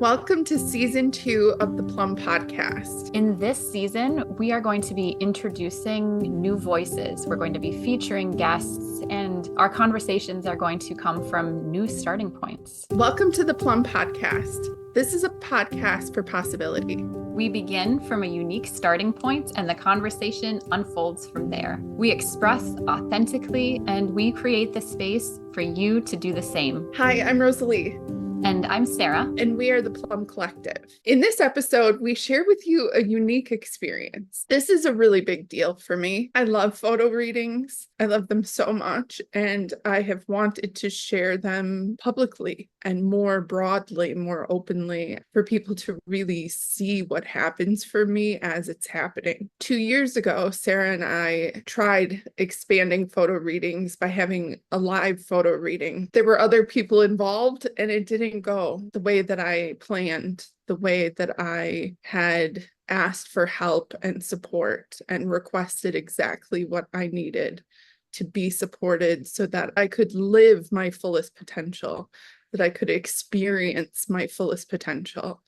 Welcome to season 2 of the Plumb podcast. In this season, we are going to be introducing new voices. We're going to be featuring guests, and our conversations are going to come from new starting points. Welcome to the Plumb podcast. This is a podcast for possibility. We begin from a unique starting point, and the conversation unfolds from there. We express authentically, and we create the space for you to do the same. Hi, I'm Rosalee. And I'm Sarah. And we are the Plumb Collective. In this episode, we share with you a unique experience. This is a really big deal for me. I love photo readings. I love them so much. And I have wanted to share them publicly and more broadly, more openly, for people to really see what happens for me as it's happening. 2 years ago, Sarah and I tried expanding photo readings by having a live photo reading. There were other people involved, and it didn't go the way that I planned, the way that I had asked for help and support and requested exactly what I needed to be supported so that I could live my fullest potential, that I could experience my fullest potential,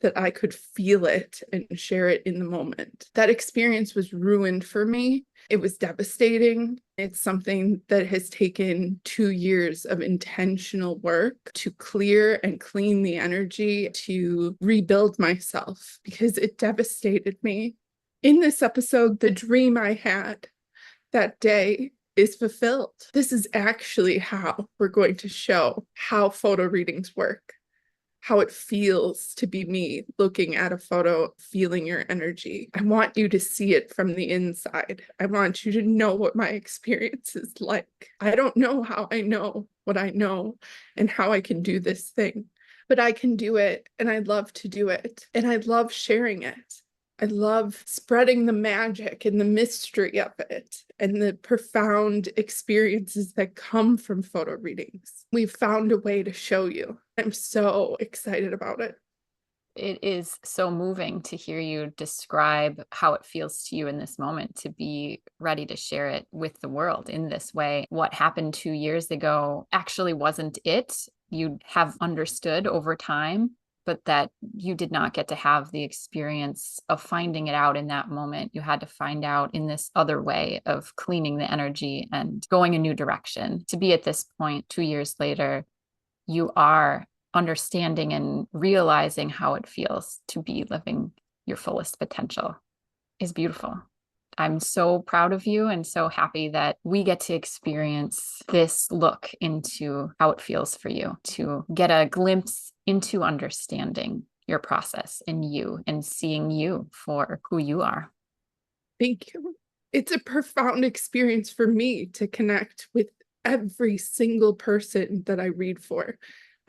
that I could feel it and share it in the moment. That experience was ruined for me. It was devastating. It's something that has taken 2 years of intentional work to clear and clean the energy, to rebuild myself, because it devastated me. In this episode, the dream I had that day is fulfilled. This is actually how we're going to show how photo readings work, how it feels to be me looking at a photo, feeling your energy. I want you to see it from the inside. I want you to know what my experience is like. I don't know how I know what I know and how I can do this thing, but I can do it, and I love to do it, and I love sharing it. I love spreading the magic and the mystery of it and the profound experiences that come from photo readings. We've found a way to show you. I'm so excited about it. It is so moving to hear you describe how it feels to you in this moment, to be ready to share it with the world in this way. What happened 2 years ago actually wasn't it. You have understood over time, but that you did not get to have the experience of finding it out in that moment. You had to find out in this other way of cleaning the energy and going a new direction. To be at this point 2 years later, you are understanding and realizing how it feels to be living your fullest potential is beautiful. I'm so proud of you and so happy that we get to experience this look into how it feels for you, to get a glimpse into understanding your process and you and seeing you for who you are. Thank you. It's a profound experience for me to connect with every single person that I read for.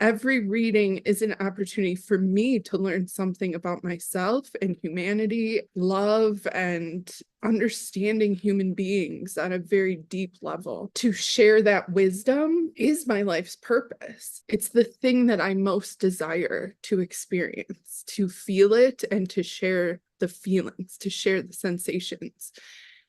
Every reading is an opportunity for me to learn something about myself and humanity, love, and understanding human beings on a very deep level. To share that wisdom is my life's purpose. It's the thing that I most desire to experience, to feel it and to share the feelings, to share the sensations.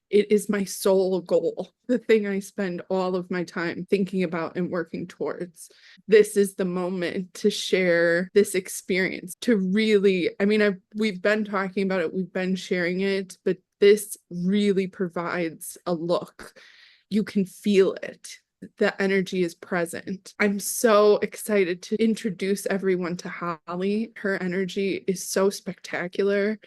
It is my sole goal, the thing I spend all of my time thinking about and working towards. This is the moment to share this experience, to really, we've been talking about it, we've been sharing it, but this really provides a look. You can feel it. The energy is present. I'm so excited to introduce everyone to Holly. Her energy is so spectacular.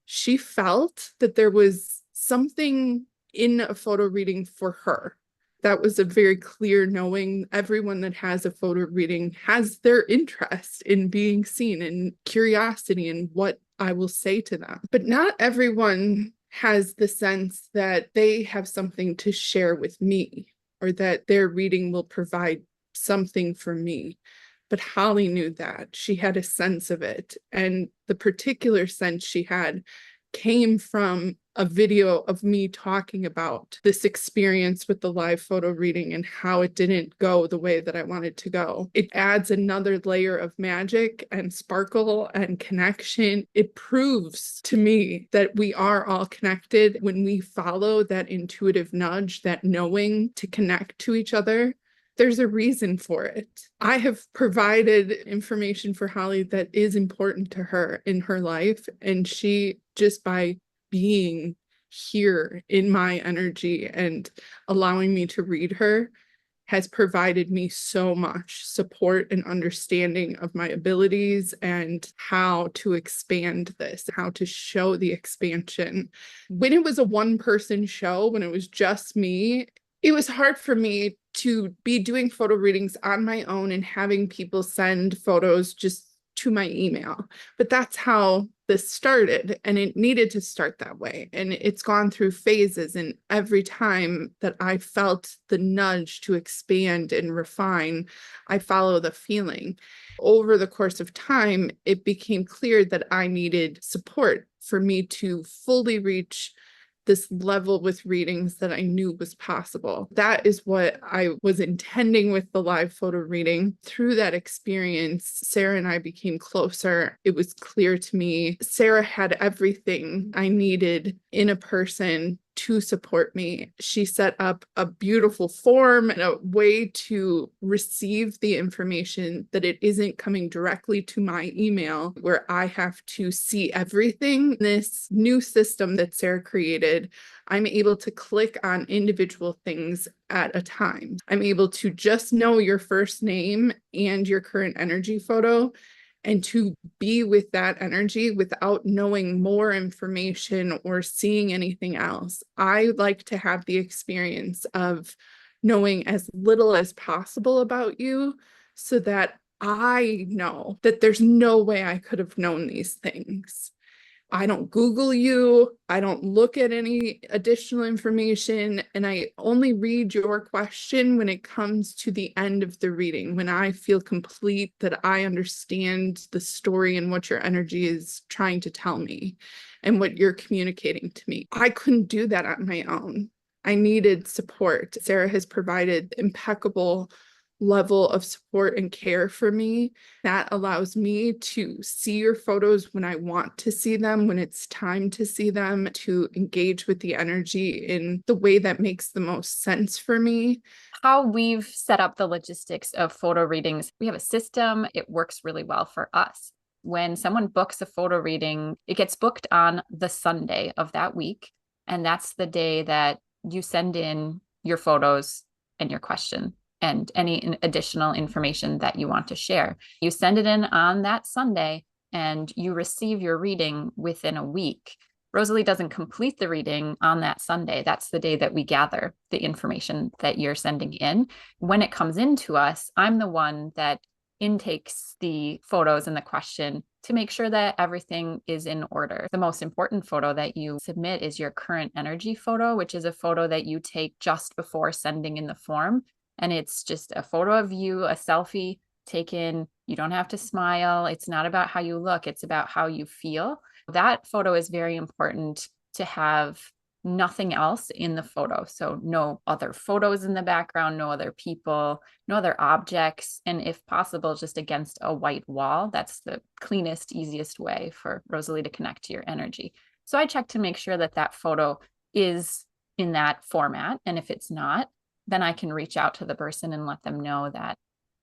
She felt that there was something in a photo reading for her. That was a very clear knowing. Everyone that has a photo reading has their interest in being seen and curiosity in what I will say to them. But not everyone has the sense that they have something to share with me or that their reading will provide something for me. But Holly knew that. She had a sense of it. And the particular sense she had came from a video of me talking about this experience with the live photo reading and how it didn't go the way that I wanted to go. It adds another layer of magic and sparkle and connection. It proves to me that we are all connected when we follow that intuitive nudge, that knowing to connect to each other. There's a reason for it. I have provided information for Holly that is important to her in her life. And she, just by being here in my energy and allowing me to read her, has provided me so much support and understanding of my abilities and how to expand this, how to show the expansion. When it was a one-person show, when it was just me, it was hard for me to be doing photo readings on my own and having people send photos just to my email. But that's how this started, and it needed to start that way. And it's gone through phases, and every time that I felt the nudge to expand and refine, I follow the feeling. Over the course of time, it became clear that I needed support for me to fully reach this level with readings that I knew was possible. That is what I was intending with the live photo reading. Through that experience, Sarah and I became closer. It was clear to me Sarah had everything I needed in a person to support me. She set up a beautiful form and a way to receive the information that it isn't coming directly to my email where I have to see everything. This new system that Sarah created, I'm able to click on individual things at a time. I'm able to just know your first name and your current energy photo, and to be with that energy without knowing more information or seeing anything else. I like to have the experience of knowing as little as possible about you so that I know that there's no way I could have known these things. I don't Google you. I don't look at any additional information. And I only read your question when it comes to the end of the reading, when I feel complete, that I understand the story and what your energy is trying to tell me and what you're communicating to me. I couldn't do that on my own. I needed support. Sarah has provided impeccable level of support and care for me that allows me to see your photos when I want to see them, when it's time to see them, to engage with the energy in the way that makes the most sense for me. How we've set up the logistics of photo readings, we have a system. It works really well for us. When someone books a photo reading, it gets booked on the Sunday of that week. And that's the day that you send in your photos and your question and any additional information that you want to share. You send it in on that Sunday and you receive your reading within a week. Rosalee doesn't complete the reading on that Sunday. That's the day that we gather the information that you're sending in. When it comes into us, I'm the one that intakes the photos and the question to make sure that everything is in order. The most important photo that you submit is your current energy photo, which is a photo that you take just before sending in the form. And it's just a photo of you, a selfie taken. You don't have to smile. It's not about how you look. It's about how you feel. That photo is very important to have nothing else in the photo. So no other photos in the background, no other people, no other objects. And if possible, just against a white wall. That's the cleanest, easiest way for Rosalee to connect to your energy. So I check to make sure that that photo is in that format. And if it's not, then I can reach out to the person and let them know that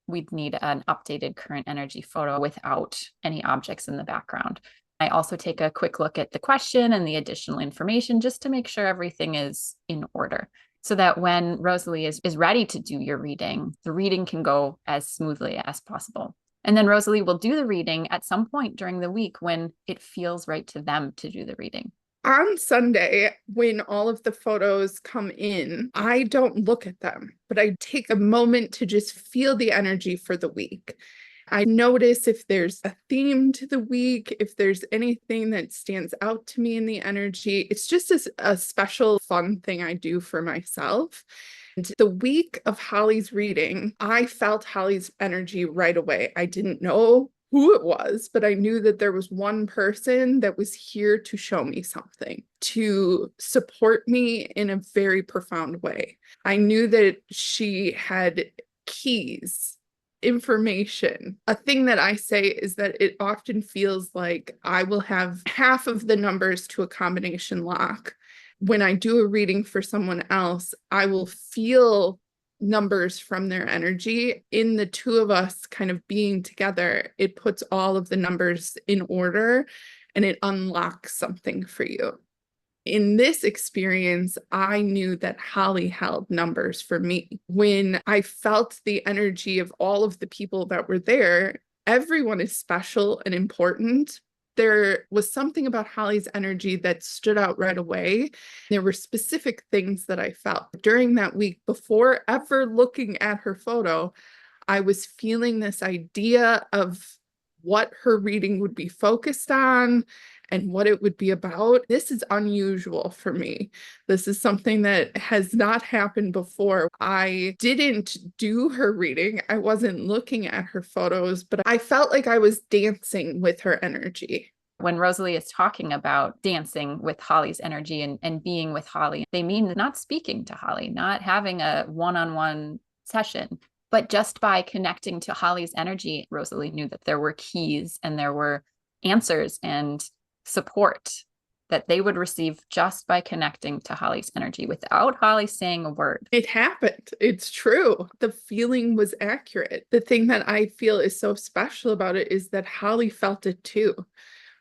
we'd need an updated current energy photo without any objects in the background. I also take a quick look at the question and the additional information just to make sure everything is in order, so that when Rosalee is ready to do your reading, the reading can go as smoothly as possible. And then Rosalee will do the reading at some point during the week when it feels right to them to do the reading. On Sunday, when all of the photos come in, I don't look at them, but I take a moment to just feel the energy for the week. I notice if there's a theme to the week, if there's anything that stands out to me in the energy. It's just a special, fun thing I do for myself. And the week of Holly's reading, I felt Holly's energy right away. I didn't know who it was, but I knew that there was one person that was here to show me something, to support me in a very profound way. I knew that she had keys, information. A thing that I say is that it often feels like I will have half of the numbers to a combination lock. When I do a reading for someone else, I will feel numbers from their energy. In the two of us kind of being together, it puts all of the numbers in order and it unlocks something for you. In this experience, I knew that Holly held numbers for me. When I felt the energy of all of the people that were there, everyone is special and important. There was something about Holly's energy that stood out right away. There were specific things that I felt during that week before ever looking at her photo. I was feeling this idea of what her reading would be focused on and what it would be about. This is unusual for me. This is something that has not happened before. I didn't do her reading. I wasn't looking at her photos, but I felt like I was dancing with her energy. When Rosalee is talking about dancing with Holly's energy and being with Holly, they mean not speaking to Holly, not having a one-on-one session, but just by connecting to Holly's energy, Rosalee knew that there were keys and there were answers and support that they would receive just by connecting to Holly's energy without Holly saying a word. It happened. It's true. The feeling was accurate. The thing that I feel is so special about it is that Holly felt it too.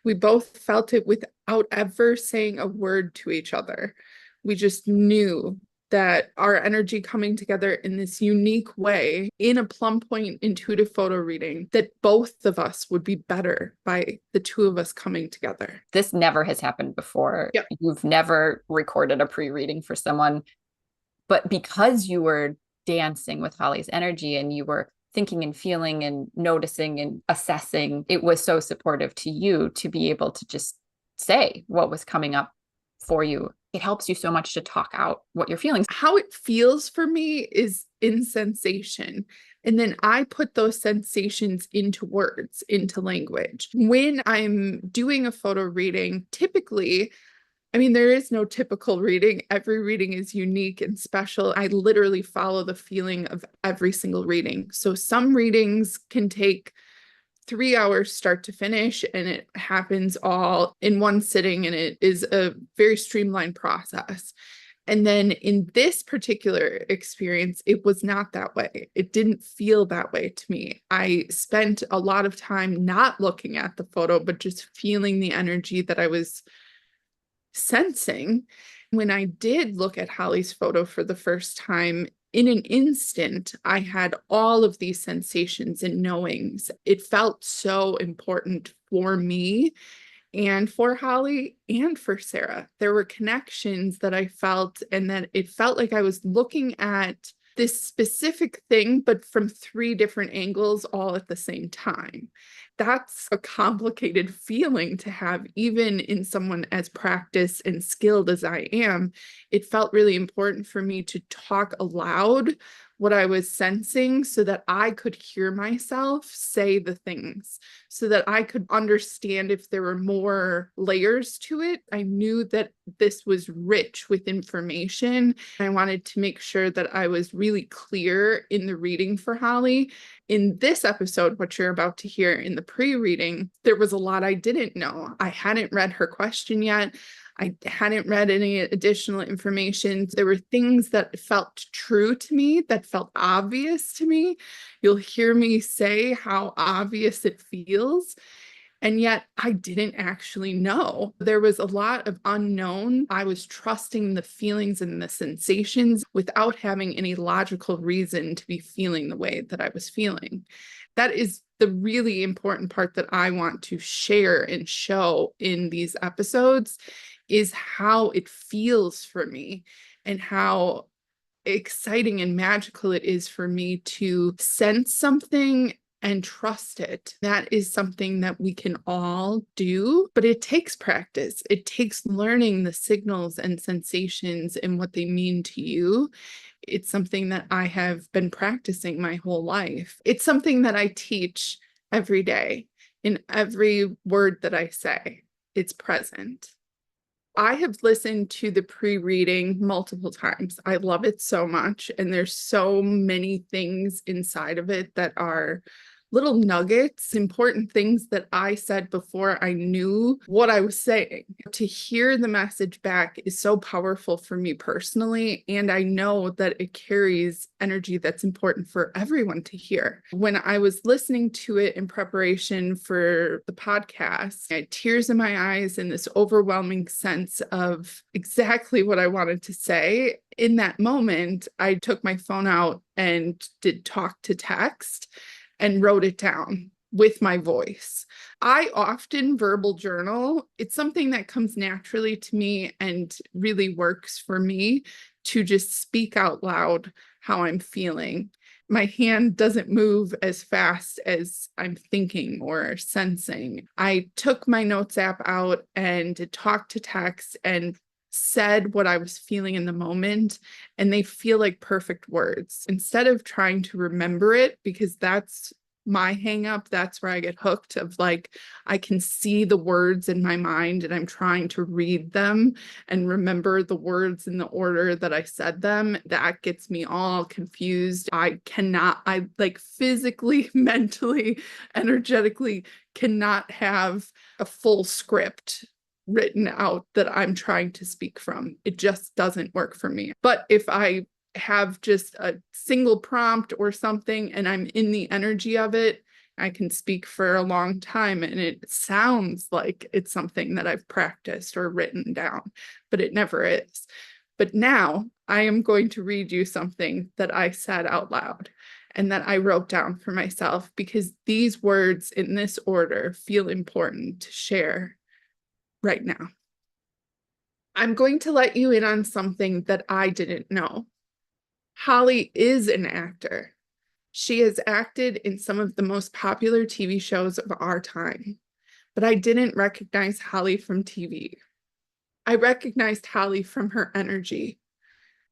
We both felt it without ever saying a word to each other. We just knew that our energy coming together in this unique way in a Plumb Point intuitive photo reading, that both of us would be better by the two of us coming together. This never has happened before. Yep. You've never recorded a pre-reading for someone, but because you were dancing with Holly's energy and you were thinking and feeling and noticing and assessing, it was so supportive to you to be able to just say what was coming up for you. It helps you so much to talk out what you're feeling. How it feels for me is in sensation. And then I put those sensations into words, into language. When I'm doing a photo reading, typically, I mean, there is no typical reading. Every reading is unique and special. I literally follow the feeling of every single reading. So some readings can take 3 hours start to finish, and it happens all in one sitting, and it is a very streamlined process. And then in this particular experience, it was not that way. It didn't feel that way to me. I spent a lot of time not looking at the photo, but just feeling the energy that I was sensing. When I did look at Holly's photo for the first time, in an instant, I had all of these sensations and knowings. It felt so important for me and for Holly and for Sarah. There were connections that I felt, and that it felt like I was looking at this specific thing, but from 3 different angles all at the same time. That's a complicated feeling to have, even in someone as practiced and skilled as I am. It felt really important for me to talk aloud what I was sensing so that I could hear myself say the things, so that I could understand if there were more layers to it. I knew that this was rich with information. I wanted to make sure that I was really clear in the reading for Holly. In this episode, what you're about to hear in the pre-reading, there was a lot I didn't know. I hadn't read her question yet. I hadn't read any additional information. There were things that felt true to me, that felt obvious to me. You'll hear me say how obvious it feels. And yet I didn't actually know. There was a lot of unknown. I was trusting the feelings and the sensations without having any logical reason to be feeling the way that I was feeling. That is the really important part that I want to share and show in these episodes, is how it feels for me and how exciting and magical it is for me to sense something and trust it. That is something that we can all do, but it takes practice. It takes learning the signals and sensations and what they mean to you. It's something that I have been practicing my whole life. It's something that I teach every day. In every word that I say, it's present. I have listened to the pre-reading multiple times. I love it so much. And there's so many things inside of it that are little nuggets, important things that I said before I knew what I was saying. To hear the message back is so powerful for me personally, and I know that it carries energy that's important for everyone to hear. When I was listening to it in preparation for the podcast, I had tears in my eyes and this overwhelming sense of exactly what I wanted to say. In that moment, I took my phone out and did talk to text and wrote it down with my voice. I often verbal journal. It's something that comes naturally to me and really works for me to just speak out loud how I'm feeling. My hand doesn't move as fast as I'm thinking or sensing. I took my notes app out and talked to text and said what I was feeling in the moment, and they feel like perfect words. Instead of trying to remember it, because that's my hang up, that's where I get hooked of like, I can see the words in my mind and I'm trying to read them and remember the words in the order that I said them. That gets me all confused. I like physically, mentally, energetically cannot have a full script written out that I'm trying to speak from. It just doesn't work for me. But if I have just a single prompt or something and I'm in the energy of it, I can speak for a long time and it sounds like it's something that I've practiced or written down, but it never is. But now I am going to read you something that I said out loud and that I wrote down for myself, because these words in this order feel important to share right now. I'm going to let you in on something that I didn't know. Holly is an actor. She has acted in some of the most popular TV shows of our time, but I didn't recognize Holly from TV. I recognized Holly from her energy.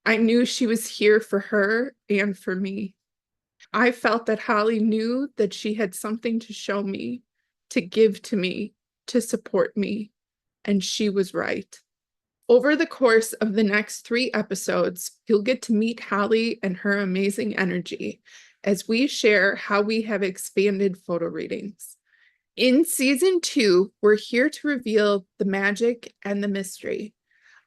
I knew she was here for her and for me. I felt that Holly knew that she had something to show me, to give to me, to support me, and she was right. Over the course of the next 3 episodes, you'll get to meet Holly and her amazing energy as we share how we have expanded photo readings. In season 2, we're here to reveal the magic and the mystery.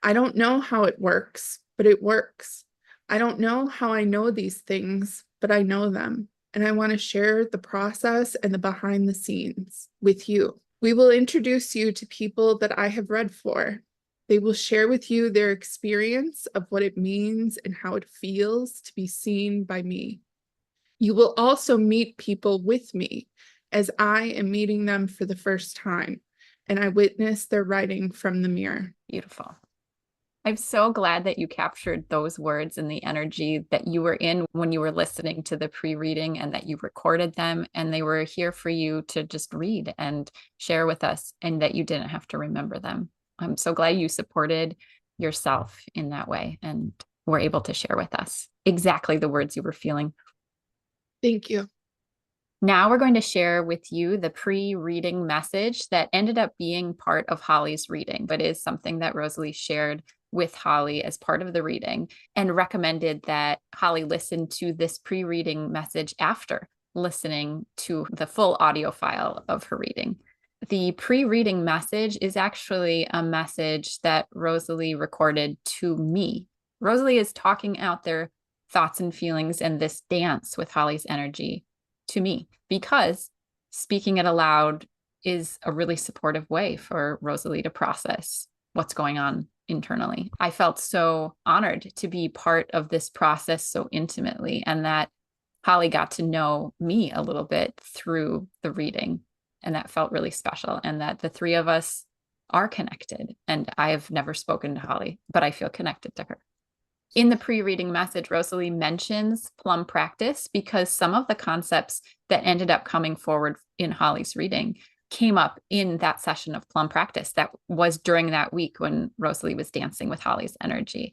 I don't know how it works, but it works. I don't know how I know these things, but I know them. And I want to share the process and the behind the scenes with you. We will introduce you to people that I have read for. They will share with you their experience of what it means and how it feels to be seen by me. You will also meet people with me as I am meeting them for the first time, and I witness their writing from the mirror. Beautiful. I'm so glad that you captured those words and the energy that you were in when you were listening to the pre-reading, and that you recorded them and they were here for you to just read and share with us, and that you didn't have to remember them. I'm so glad you supported yourself in that way and were able to share with us exactly the words you were feeling. Thank you. Now we're going to share with you the pre-reading message that ended up being part of Holly's reading, but is something that Rosalee shared with Holly as part of the reading, and recommended that Holly listen to this pre-reading message after listening to the full audio file of her reading. The pre-reading message is actually a message that Rosalee recorded to me. Rosalee is talking out their thoughts and feelings and this dance with Holly's energy to me, because speaking it aloud is a really supportive way for Rosalee to process what's going on internally. I felt so honored to be part of this process so intimately, and that Holly got to know me a little bit through the reading. And that felt really special, and that the 3 of us are connected. And I have never spoken to Holly, but I feel connected to her. In the pre-reading message, Rosalee mentions Plumb practice, because some of the concepts that ended up coming forward in Holly's reading came up in that session of Plumb practice that was during that week when Rosalee was dancing with Holly's energy.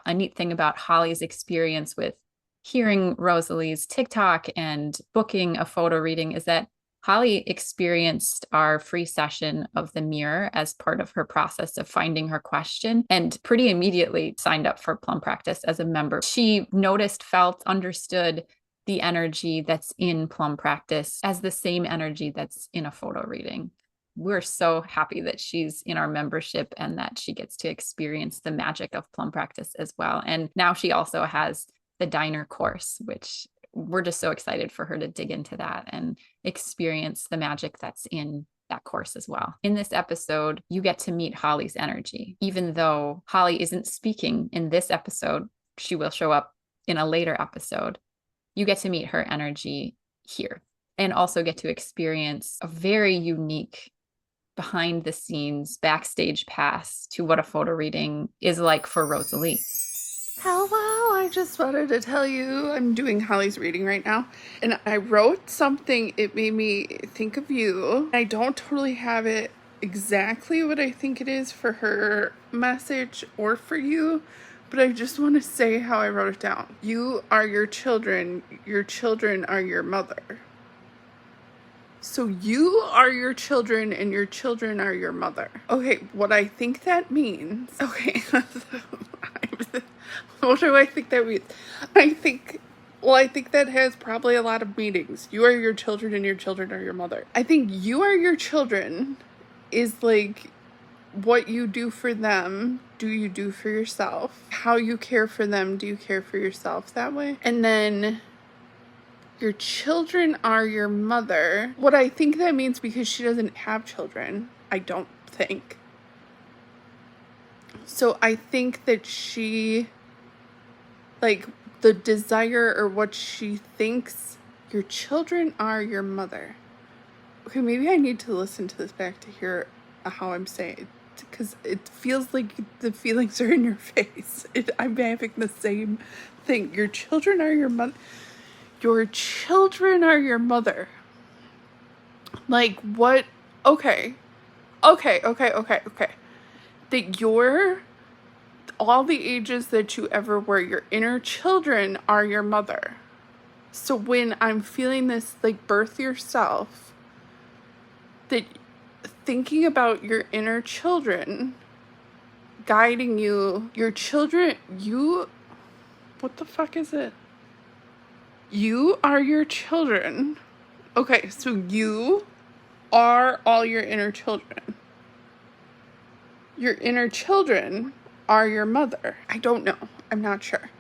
A neat thing about Holly's experience with hearing Rosalee's TikTok and booking a photo reading is that Holly experienced our free session of the mirror as part of her process of finding her question, and pretty immediately signed up for Plumb practice as a member. She noticed, felt, understood the energy that's in Plum practice as the same energy that's in a photo reading. We're so happy that she's in our membership and that she gets to experience the magic of Plum practice as well. And now she also has the diner course, which we're just so excited for her to dig into that and experience the magic that's in that course as well. In this episode, you get to meet Holly's energy. Even though Holly isn't speaking in this episode, she will show up in a later episode. You get to meet her energy here and also get to experience a very unique behind the scenes backstage pass to what a photo reading is like for Rosalee. Hello, I just wanted to tell you I'm doing Holly's reading right now, and I wrote something. It made me think of you. I don't totally have it exactly what I think it is for her message or for you, but I just want to say how I wrote it down. You are your children are your mother. So you are your children and your children are your mother. Okay, what I think that means, okay, what do I think that means? I think that has probably a lot of meanings. You are your children and your children are your mother. I think you are your children is like what you do for them, do you do for yourself? How you care for them, do you care for yourself that way? And then your children are your mother. What I think that means, because she doesn't have children, I don't think. So I think that she, like, the desire or what she thinks, your children are your mother. Okay, maybe I need to listen to this back to hear how I'm saying it, because it feels like the feelings are in your face. I'm having the same thing. Your children are your mother. Your children are your mother. Like, what? Okay. That you're, all the ages that you ever were, your inner children are your mother. So when I'm feeling this, like, birth yourself, that thinking about your inner children guiding you, your children, what the fuck is it? You are your children. Okay, so you are all your inner children. Your inner children are your mother. I don't know. I'm not sure.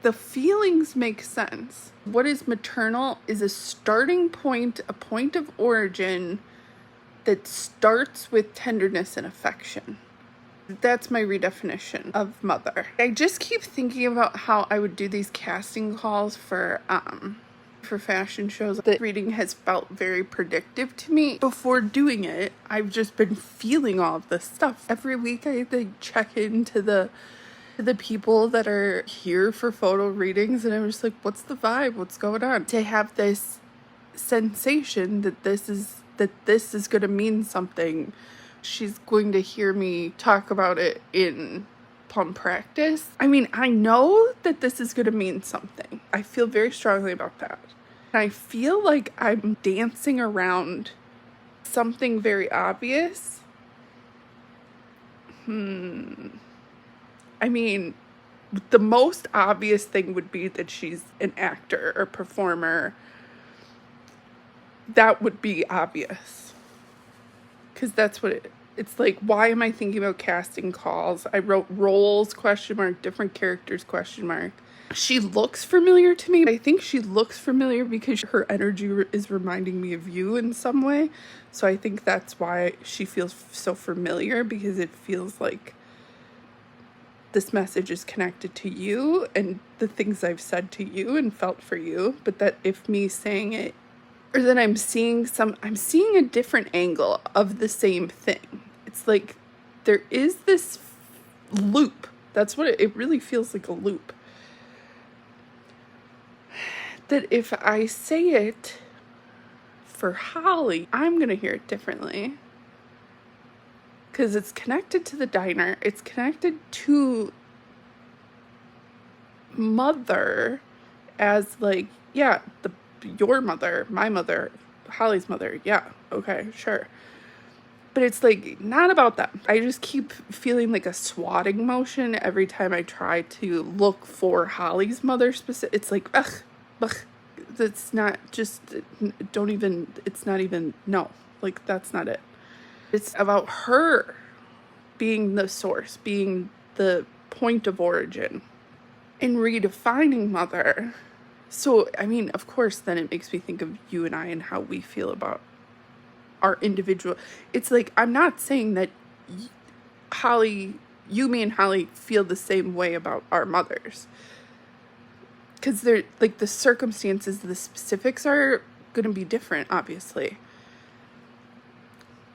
The feelings make sense. What is maternal is a starting point, a point of origin that starts with tenderness and affection. That's my redefinition of mother. I just keep thinking about how I would do these casting calls for fashion shows. The reading has felt very predictive to me. Before doing it, I've just been feeling all of this stuff. Every week I check into the people that are here for photo readings, and I'm just like, what's the vibe? What's going on? To have this sensation that this is going to mean something. She's going to hear me talk about it in Plumb practice. I mean, I know that this is going to mean something. I feel very strongly about that. And I feel like I'm dancing around something very obvious. I mean, the most obvious thing would be that she's an actor or performer. That would be obvious. Because that's what it's like. Why am I thinking about casting calls? I wrote roles, ? Different characters, ? She looks familiar to me. I think she looks familiar because her energy is reminding me of you in some way. So I think that's why she feels so familiar, because it feels like this message is connected to you and the things I've said to you and felt for you. But that if me saying it, or that I'm seeing a different angle of the same thing. It's like there is this loop. That's what it really feels like, a loop. That if I say it for Holly, I'm going to hear it differently. Because it's connected to the diner. It's connected to mother as like, yeah, your mother, my mother, Holly's mother. Yeah, okay, sure. But it's like not about them. I just keep feeling like a swatting motion every time I try to look for Holly's mother specific. It's like, ugh. That's not just, don't even, it's not even, no, like that's not it. It's about her being the source, being the point of origin, and redefining mother. So, I mean, of course, then it makes me think of you and I and how we feel about our individual. It's like, I'm not saying that Holly, you, me, and Holly feel the same way about our mothers. Because they're, like, the circumstances, the specifics are going to be different, obviously.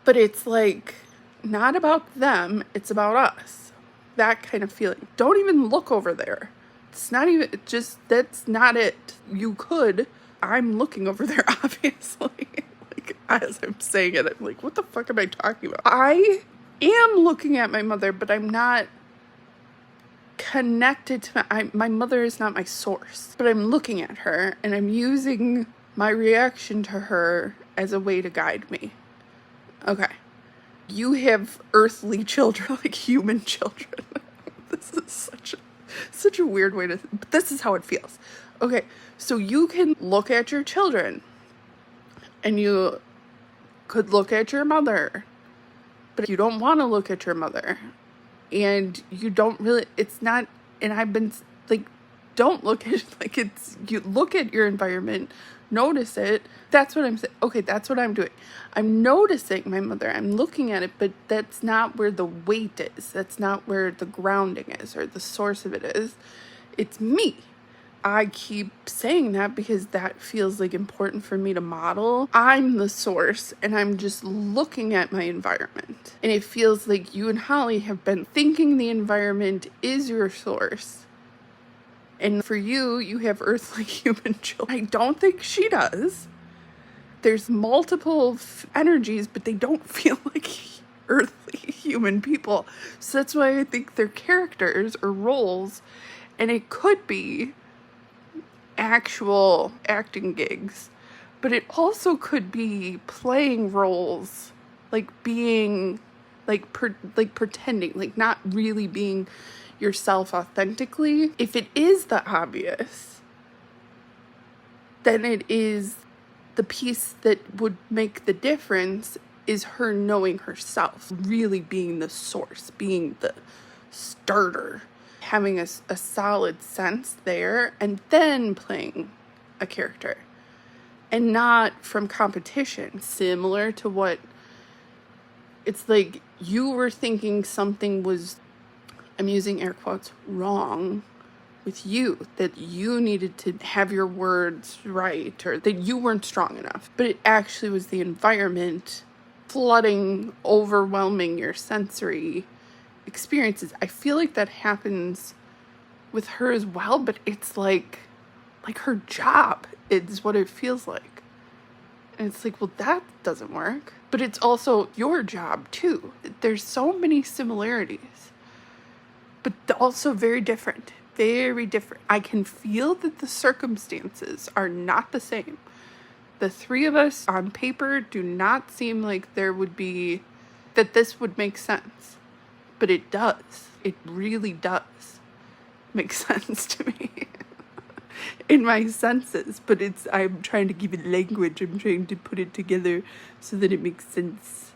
But it's, like, not about them, it's about us. That kind of feeling. Don't even look over there. It's not even, just, that's not it. You could. I'm looking over there, obviously. Like, as I'm saying it, I'm like, what the fuck am I talking about? I am looking at my mother, but I'm not connected to my mother is not my source. But I'm looking at her, and I'm using my reaction to her as a way to guide me. Okay. You have earthly children, like human children. This is such a weird way to, but this is how it feels. Okay, so you can look at your children, and you could look at your mother, but you don't want to look at your mother, and you don't really, it's not, and I've been like, don't look at, like, it's, you look at your environment, notice it. That's what I'm saying. Okay, that's what I'm doing. I'm noticing my mother. I'm looking at it, but that's not where the weight is. That's not where the grounding is or the source of it is. It's me. I keep saying that because that feels like important for me to model. I'm the source, and I'm just looking at my environment. And it feels like you and Holly have been thinking the environment is your source. And for you, you have earthly human children. I don't think she does. There's multiple energies, but they don't feel like earthly human people. So that's why I think they're characters or roles. And it could be actual acting gigs, but it also could be playing roles, like being, like pretending, like not really being yourself authentically. If it is the obvious, then it is the piece that would make the difference is her knowing herself, really being the source, being the starter, having a solid sense there, and then playing a character, and not from competition. Similar to what, it's like you were thinking something was, I'm using air quotes, wrong with you, that you needed to have your words right, or that you weren't strong enough. But it actually was the environment flooding, overwhelming your sensory experiences. I feel like that happens with her as well, but it's like her job is what it feels like. And it's like, well, that doesn't work. But it's also your job too. There's so many similarities, but also very different. Very different. I can feel that the circumstances are not the same. The three of us on paper do not seem like there would be, that this would make sense. But it does. It really does make sense to me. In my senses. But I'm trying to give it language. I'm trying to put it together so that it makes sense.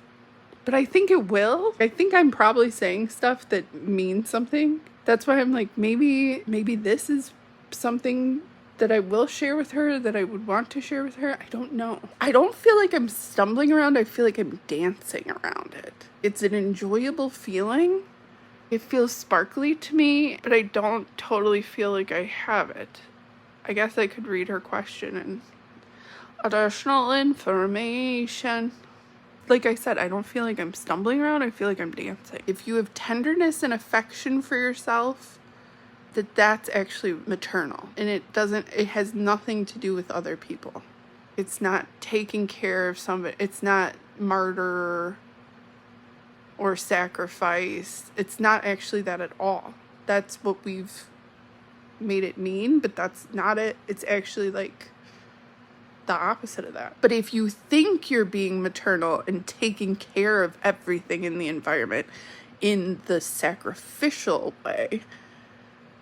But I think it will. I think I'm probably saying stuff that means something. That's why I'm like, maybe this is something that I will share with her, that I would want to share with her. I don't know. I don't feel like I'm stumbling around. I feel like I'm dancing around it. It's an enjoyable feeling. It feels sparkly to me, but I don't totally feel like I have it. I guess I could read her question and additional information. Like I said, I don't feel like I'm stumbling around. I feel like I'm dancing. If you have tenderness and affection for yourself, that's actually maternal. And it has nothing to do with other people. It's not taking care of somebody. It's not martyr or sacrifice. It's not actually that at all. That's what we've made it mean, but that's not it. It's actually like the opposite of that. But if you think you're being maternal and taking care of everything in the environment in the sacrificial way,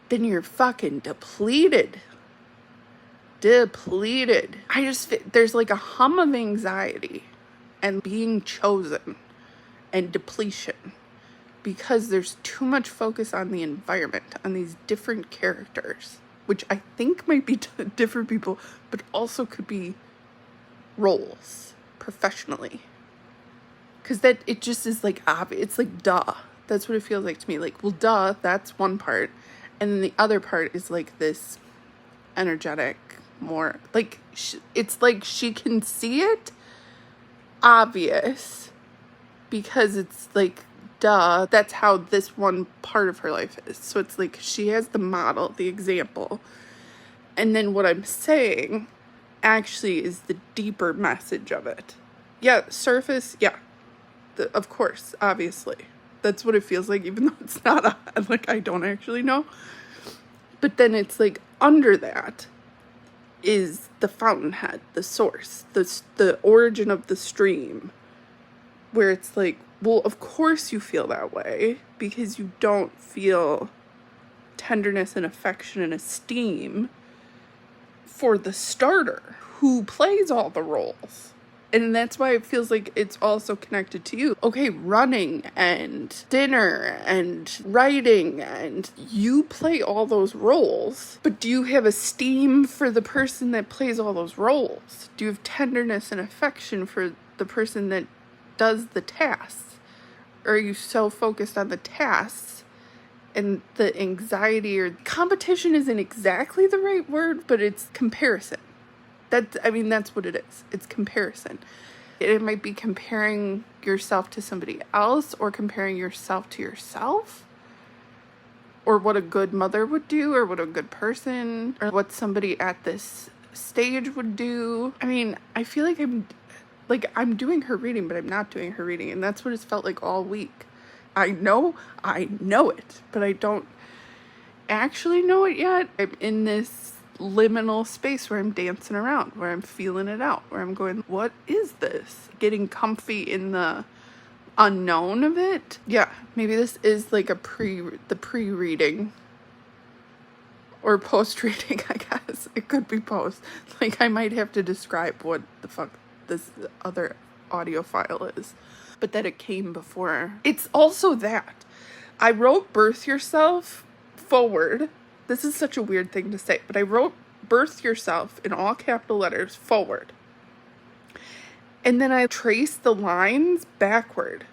then you're fucking depleted. depleted. There's like a hum of anxiety and being chosen and depletion because there's too much focus on the environment, on these different characters, which I think might be different people, but also could be roles professionally. Because that it just is like obvious. It's like, duh. That's what it feels like to me. Like, well, duh, that's one part. And then the other part is like this energetic, more like, it's like she can see it obvious because it's like, duh, that's how this one part of her life is. So it's like she has the model, the example. And then what I'm saying actually is the deeper message of it. Yeah, surface, yeah. Of course, obviously. That's what it feels like, even though it's not, like, I don't actually know. But then it's like under that is the fountainhead, the source, the origin of the stream, where it's like, well, of course you feel that way because you don't feel tenderness and affection and esteem for the starter who plays all the roles. And that's why it feels like it's also connected to you. Okay, running and dinner and writing, and you play all those roles, but do you have esteem for the person that plays all those roles? Do you have tenderness and affection for the person that does the tasks? Or are you so focused on the tasks and the anxiety, or competition isn't exactly the right word, but it's comparison. That's what it is. It's comparison. It might be comparing yourself to somebody else, or comparing yourself to yourself, or what a good mother would do, or what a good person, or what somebody at this stage would do. I mean, I feel like I'm doing her reading, but I'm not doing her reading. And that's what it's felt like all week. I know it, but I don't actually know it yet. I'm in this liminal space where I'm dancing around, where I'm feeling it out, where I'm going, what is this? Getting comfy in the unknown of it. Yeah, maybe this is like the pre-reading or post-reading, I guess. It could be post. Like, I might have to describe what the fuck this other audio file is, but that it came before. It's also that I wrote birth yourself forward. This is such a weird thing to say, but I wrote birth yourself in all capital letters forward. And then I traced the lines backward.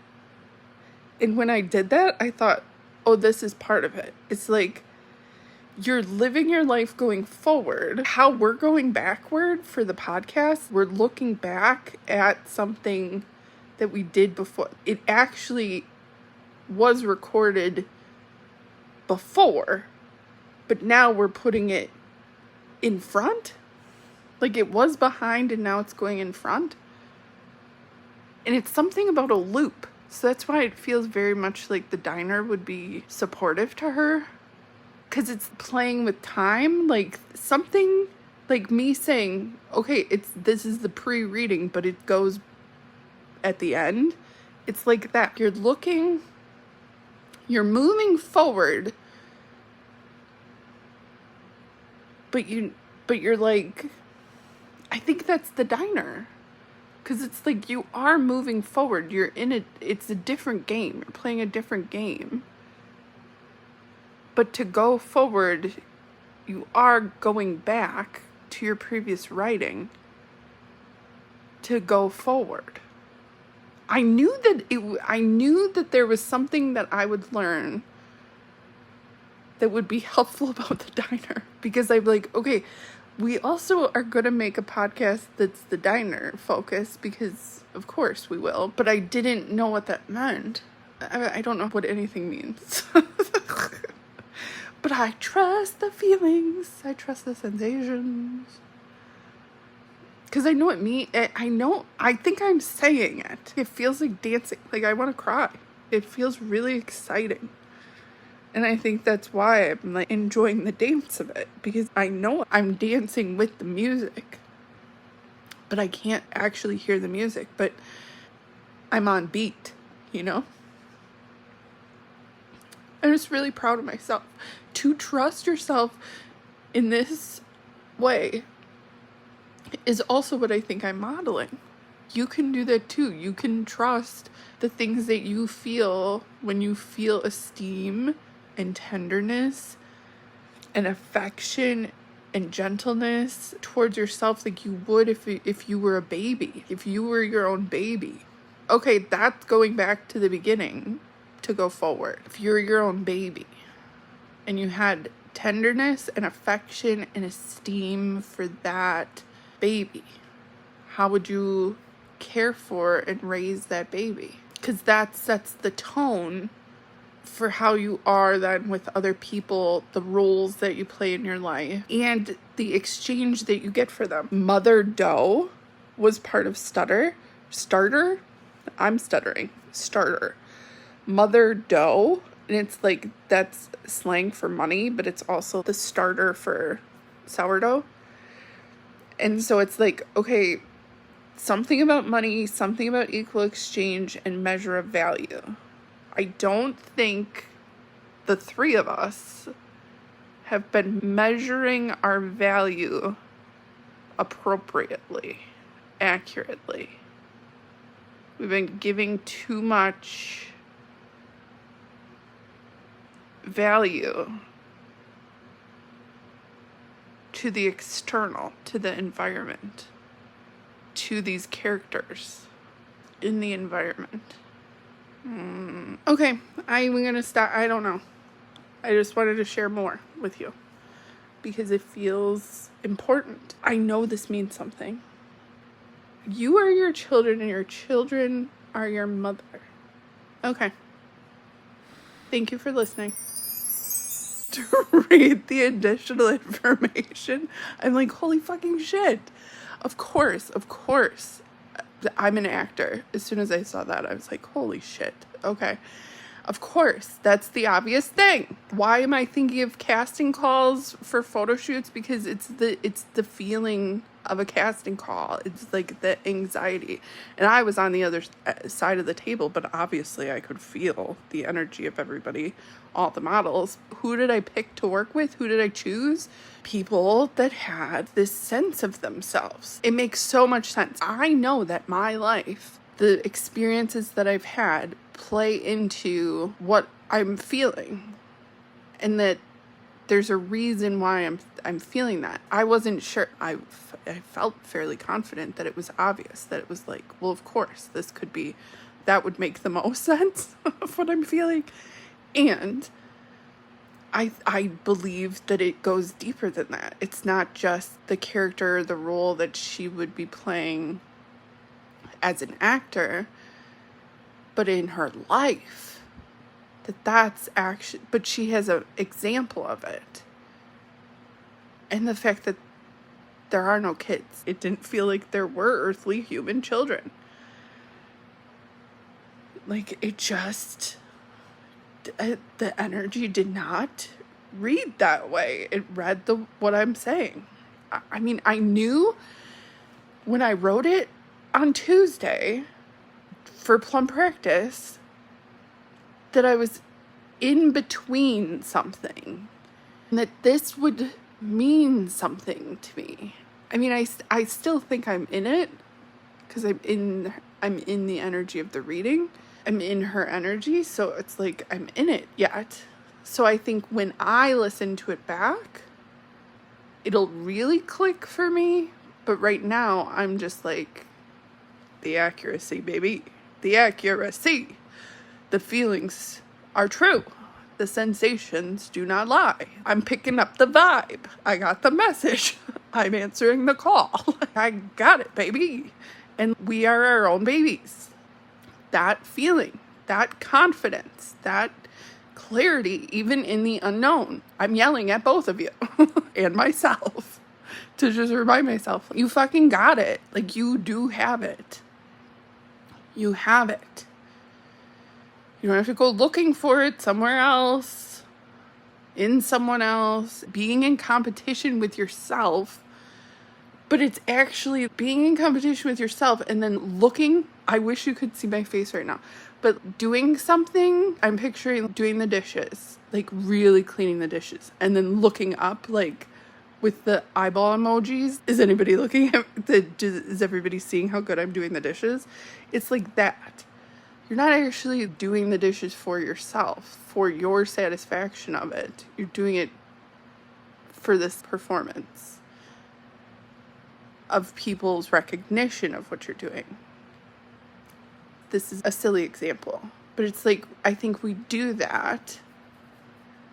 And when I did that, I thought, oh, this is part of it. It's like you're living your life going forward. How we're going backward for the podcast, we're looking back at something that we did before. It actually was recorded before, but now we're putting it in front. Like, it was behind and now it's going in front. And it's something about a loop. So that's why it feels very much like the diner would be supportive to her. Because it's playing with time. Like, something like me saying, okay, this is the pre-reading, but it goes at the end. It's like that. You're moving forward, but you're like, I think that's the diner. Because it's like you are moving forward. You're in it. It's a different game. You're playing a different game. But to go forward, you are going back to your previous writing to go forward. I knew that there was something that I would learn that would be helpful about the diner. Because I'm like, okay, we also are going to make a podcast that's the diner focus, because of course we will. But I didn't know what that meant. I don't know what anything means. But I trust the feelings. I trust the sensations. Because I know what I think I'm saying it. It feels like dancing. Like, I want to cry. It feels really exciting. And I think that's why I'm like enjoying the dance of it. Because I know I'm dancing with the music. But I can't actually hear the music. But I'm on beat, you know? I'm just really proud of myself to trust yourself in this way is also what I think I'm modeling. You can do that too. You can trust the things that you feel when you feel esteem and tenderness and affection and gentleness towards yourself, like you would if you were a baby, if you were your own baby. Okay, that's going back to the beginning to go forward. If you're your own baby and you had tenderness and affection and esteem for that baby, how would you care for and raise that baby? Because that sets the tone for how you are then with other people, the roles that you play in your life, and the exchange that you get for them. Mother Doe was part of Starter. I'm stuttering. Starter. Mother Doe, and it's like that's slang for money, but it's also the starter for sourdough. And so it's like, okay, something about money, something about equal exchange and measure of value. I don't think the three of us have been measuring our value appropriately, accurately. We've been giving too much value to the external, to the environment, to these characters in the environment. Okay, I'm gonna stop. I don't know. I just wanted to share more with you because it feels important. I know this means something. You are your children and your children are your mother. Okay. Thank you for listening. To read the additional information, I'm like, holy fucking shit. Of course. I'm an actor. As soon as I saw that, I was like, holy shit. Okay. Of course, that's the obvious thing. Why am I thinking of casting calls for photo shoots? Because it's the feeling of a casting call. It's like the anxiety. And I was on the other side of the table, but obviously I could feel the energy of everybody, all the models. Who did I pick to work with? Who did I choose? People that had this sense of themselves. It makes so much sense. I know that my life, the experiences that I've had, play into what I'm feeling, and that there's a reason why I'm feeling that. I wasn't sure. I felt fairly confident that it was obvious, that it was like, well, of course, this could be, that would make the most sense of what I'm feeling. And I believe that it goes deeper than that. It's not just the character, the role that she would be playing as an actor, but in her life, that's actually, but she has an example of it. And the fact that there are no kids. It didn't feel like there were earthly human children. Like, it just, the energy did not read that way. It read what I'm saying. I mean, I knew when I wrote it on Tuesday for Plumb practice that I was in between something, and that this would mean something to me. I mean, I still think I'm in it because I'm in the energy of the reading. I'm in her energy, so it's like I'm in it yet. So I think when I listen to it back, it'll really click for me. But right now, I'm just like, the accuracy, baby. The accuracy. The feelings are true. The sensations do not lie. I'm picking up the vibe. I got the message. I'm answering the call. I got it, baby. And we are our own babies. That feeling, that confidence, that clarity, even in the unknown. I'm yelling at both of you and myself to just remind myself, you fucking got it. Like, you do have it. You have it. You don't have to go looking for it somewhere else, in someone else, being in competition with yourself. But it's actually being in competition with yourself and then looking. I wish you could see my face right now. But doing something, I'm picturing doing the dishes, like really cleaning the dishes, and then looking up like, with the eyeball emojis. Is anybody looking at is everybody seeing how good I'm doing the dishes? It's like that. You're not actually doing the dishes for yourself, for your satisfaction of it. You're doing it for this performance of people's recognition of what you're doing. This is a silly example, but it's like, I think we do that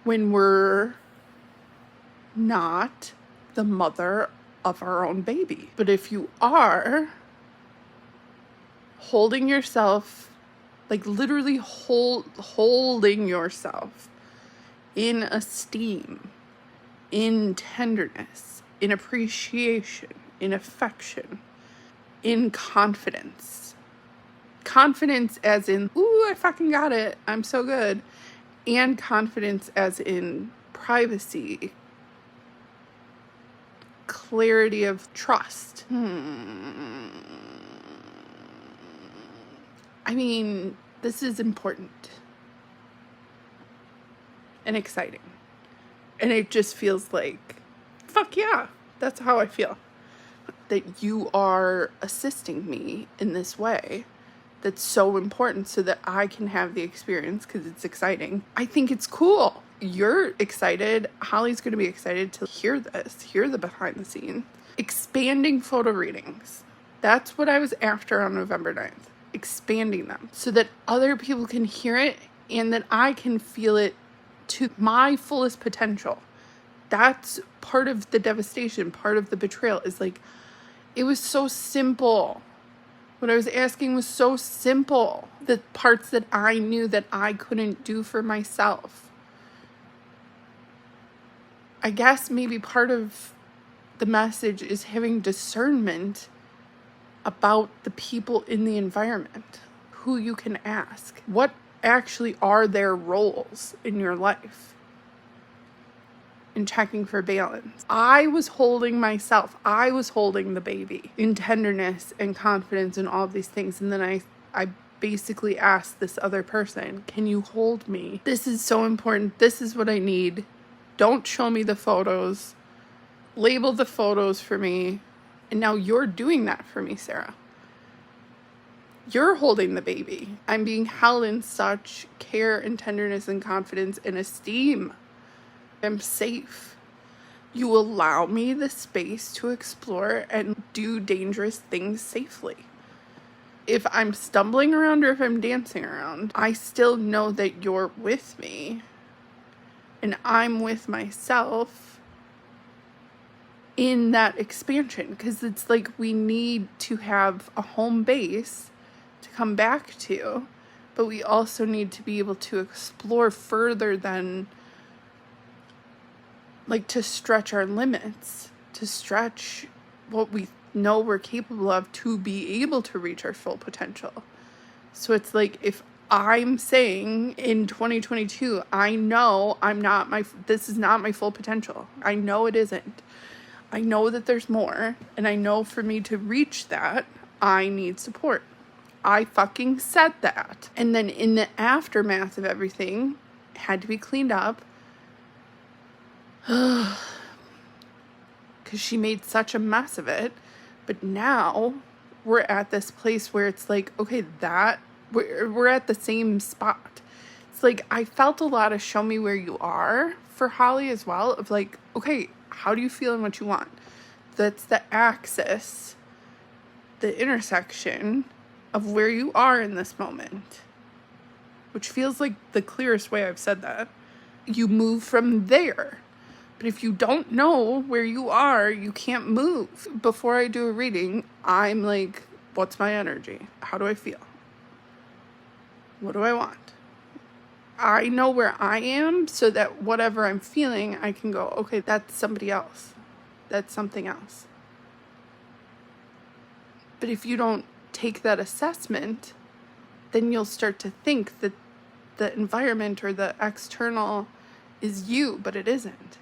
when we're not the mother of our own baby. But if you are holding yourself, like literally holding yourself in esteem, in tenderness, in appreciation, in affection, in confidence. Confidence as in, ooh, I fucking got it, I'm so good. And confidence as in privacy, clarity of trust. I mean, this is important and exciting. And it just feels like, fuck yeah, that's how I feel. That you are assisting me in this way that's so important so that I can have the experience because it's exciting. I think it's cool. You're excited. Holly's going to be excited to hear this, hear the behind the scenes. Expanding photo readings. That's what I was after on November 9th. Expanding them so that other people can hear it and that I can feel it to my fullest potential. That's part of the devastation, part of the betrayal is like, it was so simple. What I was asking was so simple. The parts that I knew that I couldn't do for myself. I guess maybe part of the message is having discernment about the people in the environment, who you can ask. What actually are their roles in your life? In checking for balance. I was holding myself. I was holding the baby in tenderness and confidence and all of these things. And then I basically asked this other person, can you hold me? This is so important. This is what I need. Don't show me the photos. Label the photos for me. And now you're doing that for me, Sarah. You're holding the baby. I'm being held in such care and tenderness and confidence and esteem. I'm safe. You allow me the space to explore and do dangerous things safely. If I'm stumbling around or if I'm dancing around, I still know that you're with me and I'm with myself in that expansion, because it's like we need to have a home base to come back to, but we also need to be able to explore further than like to stretch our limits, to stretch what we know we're capable of to be able to reach our full potential. So it's like, if I'm saying in 2022, I know this is not my full potential. I know it isn't. I know that there's more. And I know for me to reach that, I need support. I fucking said that. And then in the aftermath of everything, it had to be cleaned up. Because she made such a mess of it. But now we're at this place where it's like, okay, we're at the same spot. It's like, I felt a lot of show me where you are for Holly as well, of like, okay, how do you feel and what you want? That's the axis, the intersection of where you are in this moment, which feels like the clearest way I've said that. You move from there. But if you don't know where you are, you can't move. Before I do a reading, I'm like, what's my energy? How do I feel? What do I want? I know where I am so that whatever I'm feeling, I can go, okay, that's somebody else. That's something else. But if you don't take that assessment, then you'll start to think that the environment or the external is you, but it isn't.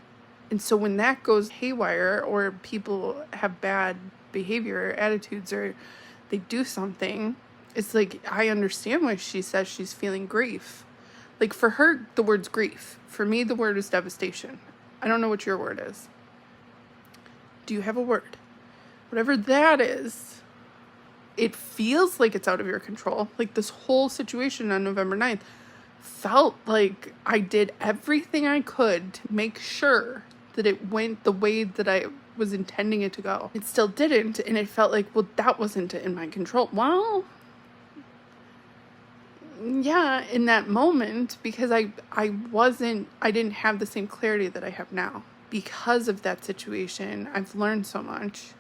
And so when that goes haywire, or people have bad behavior or attitudes, or they do something, it's like, I understand why she says she's feeling grief. Like, for her, the word's grief. For me, the word is devastation. I don't know what your word is. Do you have a word? Whatever that is, it feels like it's out of your control. Like this whole situation on November 9th felt like I did everything I could to make sure that it went the way that I was intending it to go. It still didn't, and it felt like, well, that wasn't in my control. Well, yeah, in that moment, because I didn't have the same clarity that I have now. Because of that situation, I've learned so much.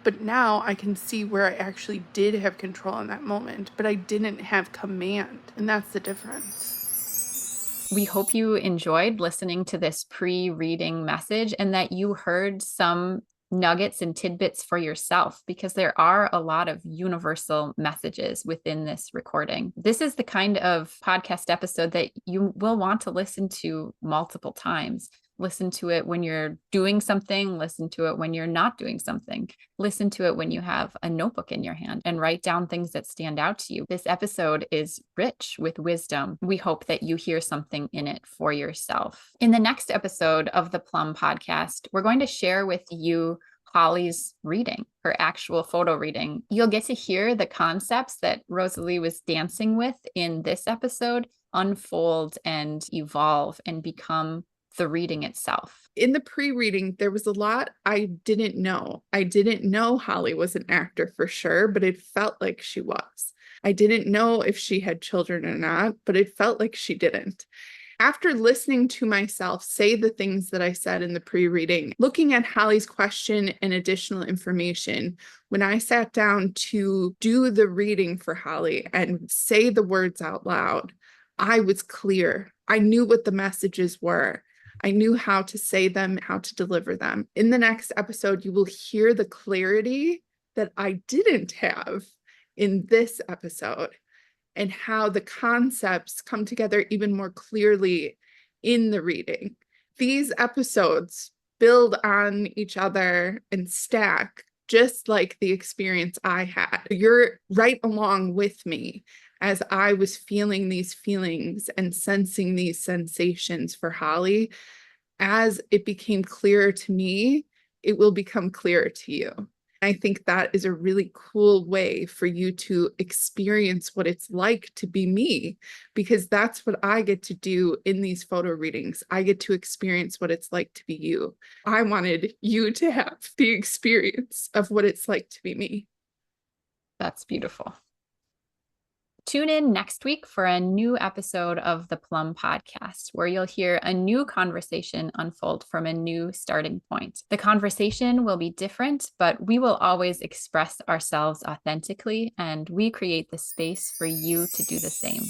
But now I can see where I actually did have control in that moment, but I didn't have command. And that's the difference. We hope you enjoyed listening to this pre-reading message and that you heard some nuggets and tidbits for yourself, because there are a lot of universal messages within this recording. This is the kind of podcast episode that you will want to listen to multiple times. Listen to it when you're doing something, listen to it when you're not doing something, listen to it when you have a notebook in your hand and write down things that stand out to you. This episode is rich with wisdom. We hope that you hear something in it for yourself. In the next episode of the Plumb podcast, we're going to share with you Holly's reading, her actual photo reading. You'll get to hear the concepts that Rosalee was dancing with in this episode unfold and evolve and become the reading itself. In the pre-reading, there was a lot I didn't know. I didn't know Holly was an actor for sure, but it felt like she was. I didn't know if she had children or not, but it felt like she didn't. After listening to myself say the things that I said in the pre-reading, looking at Holly's question and additional information, when I sat down to do the reading for Holly and say the words out loud, I was clear. I knew what the messages were. I knew how to say them, how to deliver them. In the next episode, you will hear the clarity that I didn't have in this episode, and how the concepts come together even more clearly in the reading. These episodes build on each other and stack, just like the experience I had. You're right along with me as I was feeling these feelings and sensing these sensations for Holly. As it became clearer to me, it will become clearer to you. I think that is a really cool way for you to experience what it's like to be me, because that's what I get to do in these photo readings. I get to experience what it's like to be you. I wanted you to have the experience of what it's like to be me. That's beautiful. Tune in next week for a new episode of the Plumb podcast, where you'll hear a new conversation unfold from a new starting point. The conversation will be different, but we will always express ourselves authentically, and we create the space for you to do the same.